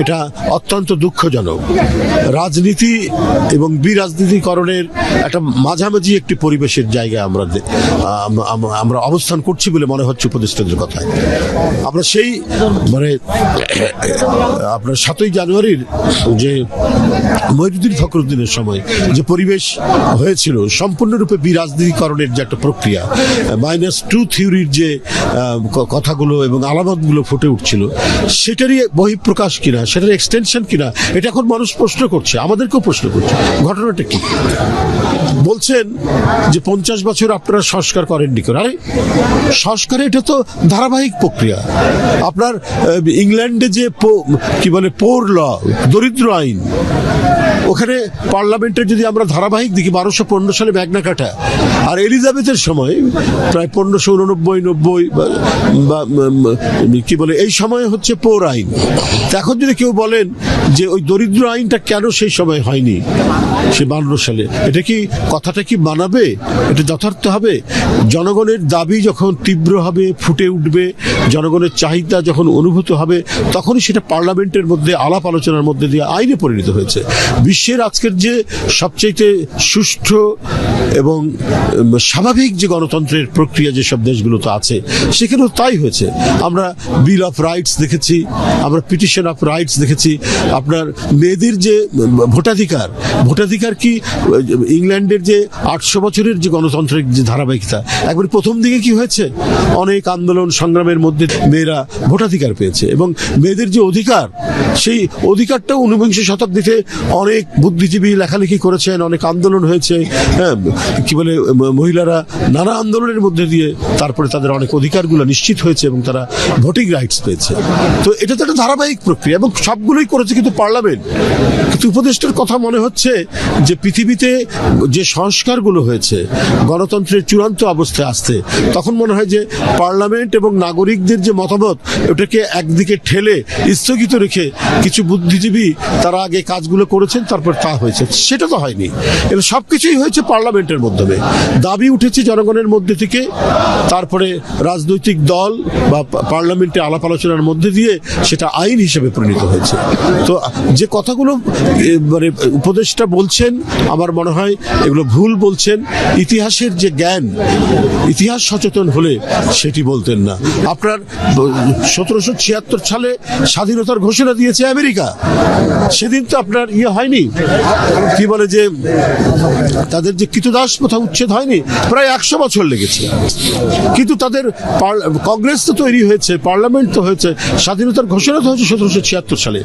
এটা অত্যন্ত দুঃখজনক। রাজনীতি এবং বিরাজনীতিকরণের একটা মাঝামাঝি একটি পরিবেশের জায়গায় আমরা অবস্থান করছি বলে মনে হচ্ছে উপদেষ্টাদের কথায়। আমরা সেই মানে আপনার 7ই জানুয়ারির যে মঈনুদ্দিন ফখরুদ্দিনের সময় যে পরিবেশ হয়েছিল, সম্পূর্ণরূপে বিরাজনীতিকরণের যে একটা প্রক্রিয়া, -2 থিওরির যে কথাগুলো এবং আলামতগুলো ফুটে উঠছিল, সেটারই বহিঃপ্রকাশ কিনা, সেটার এক্সটেনশন কিনা, এটা এখন মানুষ প্রশ্ন করছে, আমাদেরকেও প্রশ্ন করছে। ঘটনাটা কি? বলছেন যে 50 বছর আপনারা সংস্কার করেননি কেন? আরে সংস্কারে এটা তো ধারাবাহিক প্রক্রিয়া। আপনার ইংল্যান্ডে যে কি বলে পোর ল, দরিদ্র আইন, ওখানে পার্লামেন্টের যদি আমরা ধারাবাহিক দেখি 1215 সালে ম্যাগনা কার্টা, আর এলিজাবেথের সময় প্রায় 1589-90 বা কি বলে এই সময় হচ্ছে পোর আইন। এখন যদি কেউ বলেন যে ওই দরিদ্র আইনটা কেন সেই সময় হয়নি, সে 52 সালে, এটা কি কথাটা কি মানাবে? এটা যথার্থ হবে? জনগণের দাবি যখন তীব্র হবে, ফুটে উঠবে, জনগণের চাহিদা যখন অনুভূত হবে, তখনই সেটা পার্লামেন্টের মধ্যে আলাপ আলোচনার মধ্যে দিয়ে আইনে পরিণত হয়েছে। বিশ্বের আজকের যে সবচেয়ে সুষ্ঠু এবং স্বাভাবিক যে গণতন্ত্রের প্রক্রিয়া যেসব দেশগুলোতে আছে, সেখানেও তাই হয়েছে। আমরা বিল অফ রাইটস দেখেছি, আমরা পিটিশন অফ রাইটস দেখেছি। আপনার মেয়েদের যে ভোটাধিকার কি ইংল্যান্ডের যে 800 বছরের যে গণতন্ত্রের যে ধারাবাহিকতা, একবার প্রথম দিকে কি হয়েছে, অনেক আন্দোলন সংগ্রামের মধ্যে মেয়েরা ভোটাধিকার পেয়েছে, এবং মেয়েদের যে অধিকার, সেই অধিকারটা 19বিংশ শতাব্দীতে অনেক বুদ্ধিজীবী লেখালেখি করেছেন, অনেক আন্দোলন হয়েছে। হ্যাঁ, কি বলে মহিলারা নানা আন্দোলনের মধ্যে দিয়ে তারপরে তাদের অনেক অধিকারগুলো নিশ্চিত হয়েছে এবং তারা ভোটিং রাইটস পেয়েছে। তো এটা তো একটা ধারাবাহিক প্রক্রিয়া এবং সবগুলোই করেছে কিন্তু পার্লামেন্ট। কিন্তু উপদেষ্টার কথা মনে হচ্ছে যে পৃথিবীতে যে সংস্কারগুলো হয়েছে গণতন্ত্রের চূড়ান্ত অবস্থায় আসতে, তখন মনে হয় যে পার্লামেন্ট এবং নাগরিকদের যে মতামত, ওটাকে একদিকে ঠেলে স্থগিত রেখে কিছু বুদ্ধিজীবী তারা আগে কাজগুলো করেছেন, তারপর তা হয়েছে। সেটা তো হয়নি। এটা সবকিছুই হয়েছে পার্লামেন্টের মাধ্যমে। দাবি উঠেছে জনগণের মধ্যে থেকে, তারপরে রাজনৈতিক দল বা পার্লামেন্টে আলাপ আলোচনার মধ্যে দিয়ে সেটা আইন হিসেবে পরিণত হয়েছে। তো যে কথাগুলো মানে উপদেষ্টা বলছেন, আমার মনে হয় এগুলো ভুল বলছেন। ইতিহাসের যে জ্ঞান, ইতিহাস সচেতন হলে সেটি বলতেন না। আপনার 1776 সালে স্বাধীনতার ঘোষণা দিয়েছে আমেরিকা, সেদিন তো আপনার হয়নি, কি বলে যে তাদের যে কৃতদাস প্রথা উচ্ছেদ হয়নি, প্রায় 100 বছর লেগেছে। কিন্তু তাদের কংগ্রেস তো তৈরি হয়েছে, পার্লামেন্ট তো হয়েছে, স্বাধীনতার ঘোষণা তো হয়েছে 1776 সালে।